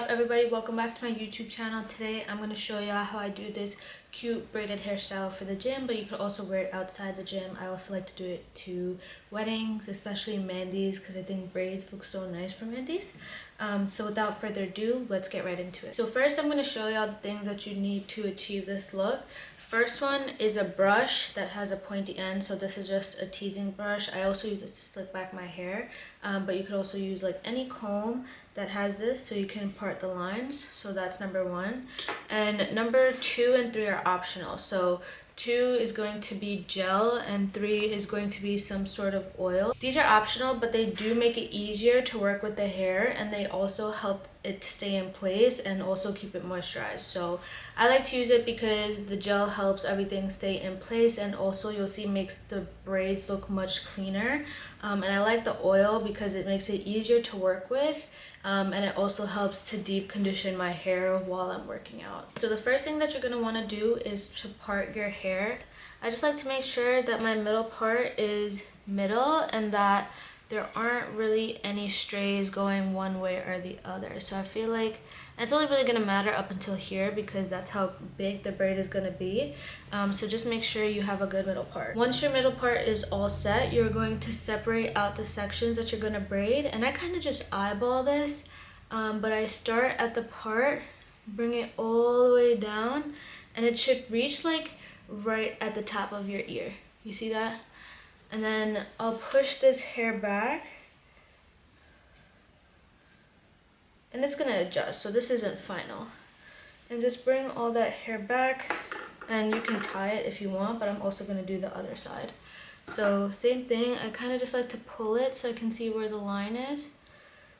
up everybody, welcome back to my YouTube channel. Today I'm going to show you how I do this cute braided hairstyle for the gym, but you could also wear it outside the gym. I also like to do it to weddings, especially Mandy's, because I think braids look so nice for Mandy's. So without further ado, let's get right into it. So first I'm going to show you all the things that you need to achieve this look. First one is a brush that has a pointy end, so this is just a teasing brush. I also use it to slick back my hair, but you could also use like any comb that has this so you can part the lines. So that's number one. And number 2 and 3 are optional. So 2 is going to be gel and 3 is going to be some sort of oil. These are optional, but they do make it easier to work with the hair, and they also help it to stay in place and also keep it moisturized. So I like to use it because the gel helps everything stay in place, and also you'll see makes the braids look much cleaner. And I like the oil because it makes it easier to work with, and it also helps to deep condition my hair while I'm working out. So the first thing that you're going to want to do is to part your hair. I just like to make sure that my middle part is middle and that there aren't really any strays going one way or the other. So I feel like it's only really going to matter up until here because that's how big the braid is going to be. So just make sure you have a good middle part. Once your middle part is all set, you're going to separate out the sections that you're going to braid. And I kind of just eyeball this, but I start at the part, bring it all the way down, and it should reach like right at the top of your ear. You see that? And then I'll push this hair back, and it's gonna adjust, so this isn't final. And just bring all that hair back, and you can tie it if you want, but I'm also gonna do the other side. So same thing, I kind of just like to pull it so I can see where the line is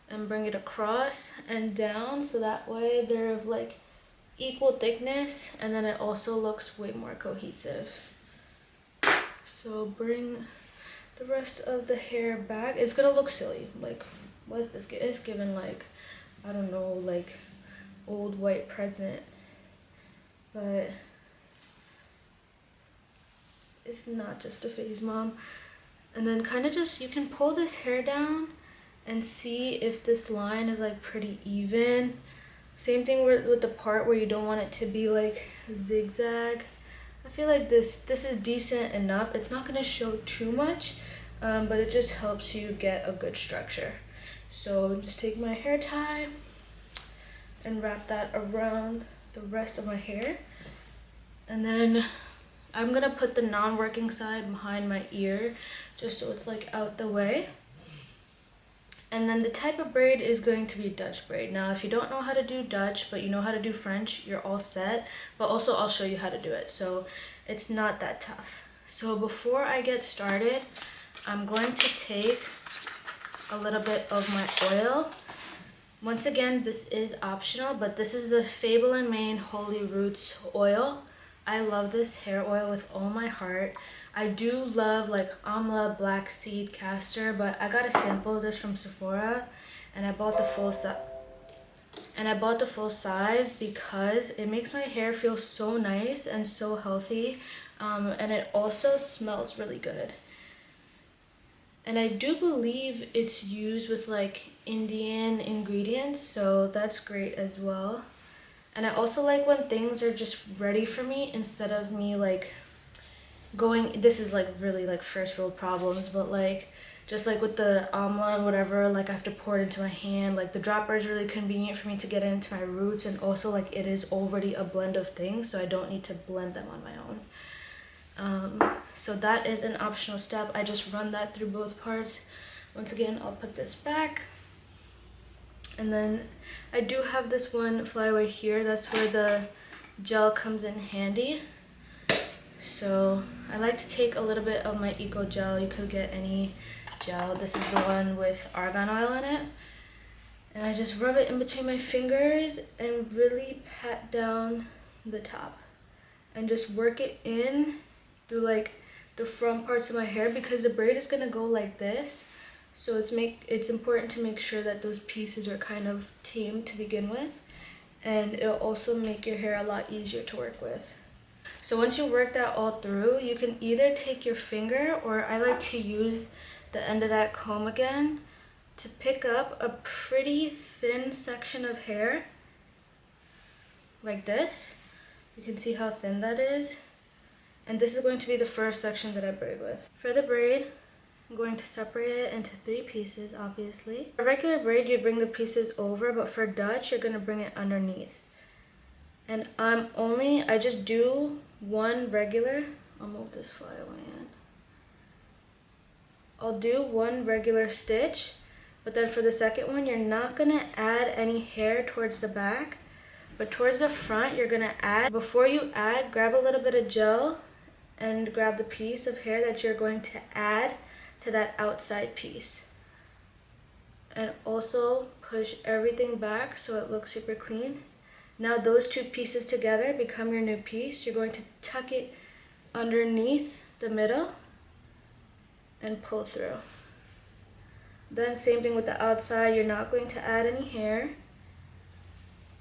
and bring it across and down, so that way they're of like equal thickness, and then it also looks way more cohesive. So bring the rest of the hair back. It's gonna look silly. Like, what's this? It's given like, I don't know, like old white president. But it's not just a phase, mom. And then kind of just, you can pull this hair down and see if this line is like pretty even. Same thing with the part where you don't want it to be like zigzag. I feel like this is decent enough. It's not gonna show too much, but it just helps you get a good structure. So just take my hair tie and wrap that around the rest of my hair. And then I'm gonna put the non-working side behind my ear just so it's like out the way. And then the type of braid is going to be Dutch braid. Now, if you don't know how to do Dutch, but you know how to do French, you're all set. But also, I'll show you how to do it. So it's not that tough. So before I get started, I'm going to take a little bit of my oil. Once again, this is optional, but this is the Fable and Mane Holy Roots oil. I love this hair oil with all my heart. I do love like amla, black seed, castor, but I got a sample of this from Sephora, and I bought the full size because it makes my hair feel so nice and so healthy, and it also smells really good. And I do believe it's used with like Indian ingredients, so that's great as well. And I also like when things are just ready for me instead of me like going, this is like really like first world problems, but like just like with the amla and whatever, like I have to pour it into my hand. Like the dropper is really convenient for me to get it into my roots, and also like it is already a blend of things, so I don't need to blend them on my own. So that is an optional step. I just run that through both parts. Once again, I'll put this back. And then I do have this one flyaway here. That's where the gel comes in handy. So I like to take a little bit of my Eco Gel. You could get any gel. This is the one with argan oil in it. And I just rub it in between my fingers and really pat down the top. And just work it in through like the front parts of my hair, because the braid is gonna go like this. So it's important to make sure that those pieces are kind of tamed to begin with. And it'll also make your hair a lot easier to work with. So once you work that all through, you can either take your finger, or I like to use the end of that comb again to pick up a pretty thin section of hair like this. You can see how thin that is. And this is going to be the first section that I braid with. For the braid, I'm going to separate it into 3 pieces, obviously. For regular braid, you bring the pieces over, but for Dutch, you're gonna bring it underneath. And I just do one regular, I'll move this flyaway in. I'll do one regular stitch, but then for the second one, you're not gonna add any hair towards the back, but towards the front, you're gonna add. Before you add, grab a little bit of gel and grab the piece of hair that you're going to add to that outside piece. And also push everything back so it looks super clean. Now those 2 pieces together become your new piece. You're going to tuck it underneath the middle and pull through. Then same thing with the outside, you're not going to add any hair.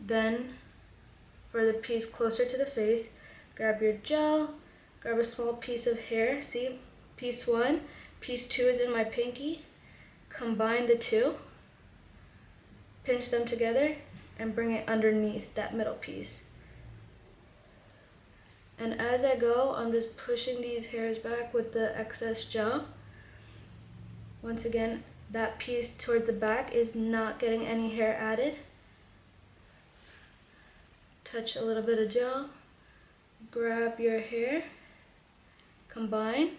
Then for the piece closer to the face, grab your gel, grab a small piece of hair. See, piece 1, piece 2 is in my pinky. Combine the 2, pinch them together, and bring it underneath that middle piece. And as I go, I'm just pushing these hairs back with the excess gel. Once again, that piece towards the back is not getting any hair added. Touch a little bit of gel, grab your hair, combine,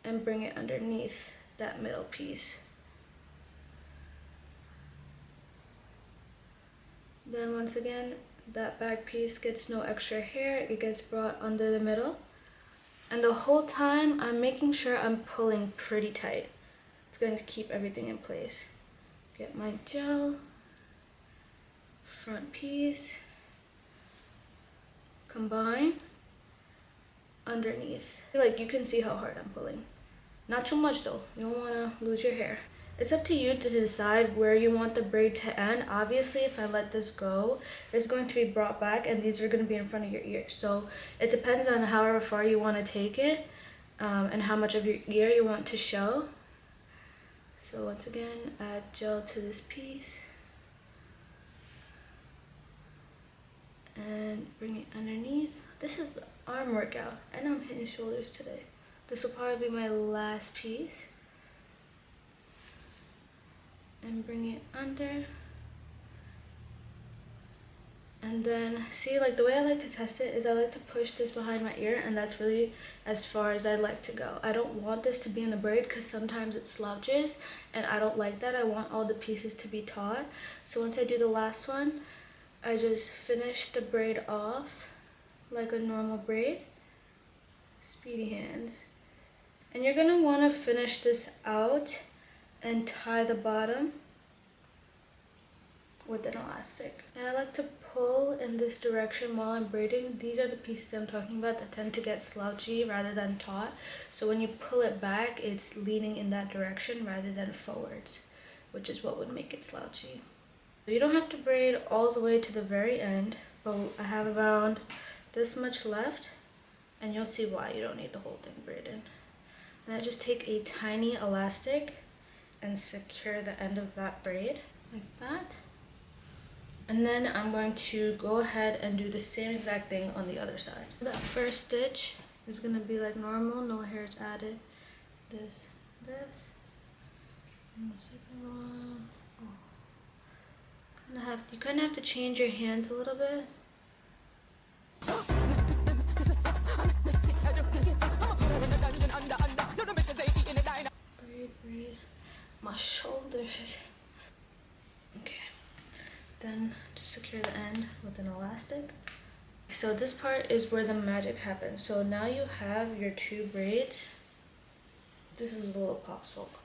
and bring it underneath that middle piece. Then once again, that back piece gets no extra hair, it gets brought under the middle. And the whole time, I'm making sure I'm pulling pretty tight. It's going to keep everything in place. Get my gel, front piece, combine, underneath. Like, you can see how hard I'm pulling. Not too much though, you don't want to lose your hair. It's up to you to decide where you want the braid to end. Obviously, if I let this go, it's going to be brought back and these are going to be in front of your ears. So it depends on however far you want to take it and how much of your ear you want to show. So once again, add gel to this piece and bring it underneath. This is the arm workout and I'm hitting shoulders today. This will probably be my last piece. And bring it under. And then, see, like the way I like to test it is I like to push this behind my ear, and that's really as far as I'd like to go. I don't want this to be in the braid because sometimes it slouches and I don't like that. I want all the pieces to be taut. So once I do the last one, I just finish the braid off like a normal braid. Speedy hands. And you're gonna want to finish this out and tie the bottom with an elastic. And I like to pull in this direction while I'm braiding. These are the pieces I'm talking about that tend to get slouchy rather than taut. So when you pull it back, it's leaning in that direction rather than forwards, which is what would make it slouchy. You don't have to braid all the way to the very end, but I have around this much left, and you'll see why you don't need the whole thing braided. Then I just take a tiny elastic and secure the end of that braid like that. And then I'm going to go ahead and do the same exact thing on the other side. That first stitch is going to be like normal, no hairs added. This. And the second one. Oh. You kind of have to change your hands a little bit. Braid. My shoulders. Okay. Then just secure the end with an elastic. So this part is where the magic happens. So now you have your 2 braids. This is a little pop smoke.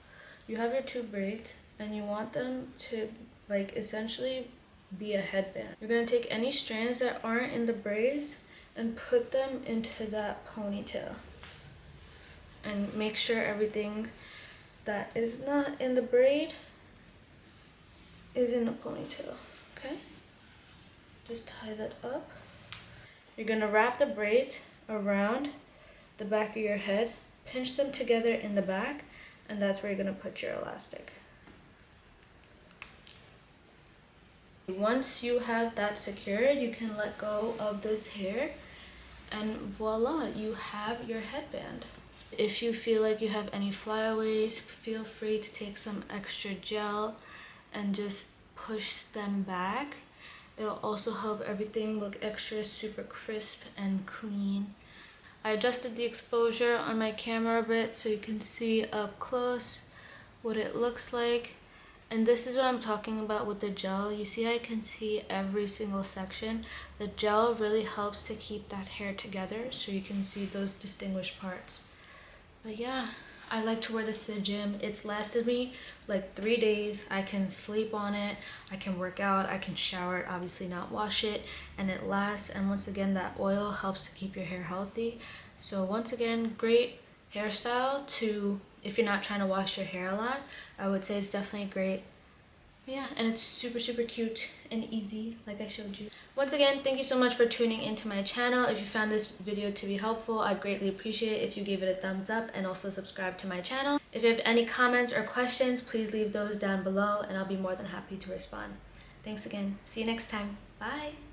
You have your 2 braids and you want them to like essentially be a headband. You're gonna take any strands that aren't in the braids and put them into that ponytail. And make sure everything that is not in the braid is in the ponytail, okay? Just tie that up. You're gonna wrap the braids around the back of your head, pinch them together in the back, and that's where you're gonna put your elastic. Once you have that secured, you can let go of this hair and voila, you have your headband. If you feel like you have any flyaways, feel free to take some extra gel and just push them back. It'll also help everything look extra super crisp and clean. I adjusted the exposure on my camera a bit so you can see up close what it looks like. And this is what I'm talking about with the gel. You see I can see every single section. The gel really helps to keep that hair together so you can see those distinguished parts. But yeah, I like to wear this to the gym. It's lasted me like 3 days. I can sleep on it, I can work out, I can shower it, obviously not wash it, and it lasts. And once again, that oil helps to keep your hair healthy. So once again, great hairstyle to, if you're not trying to wash your hair a lot, I would say it's definitely great. Yeah, and it's super cute and easy like I showed you. Once again, thank you so much for tuning into my channel. If you found this video to be helpful, I'd greatly appreciate it if you gave it a thumbs up and also subscribe to my channel. If you have any comments or questions, please leave those down below and I'll be more than happy to respond. Thanks again. See you next time. Bye.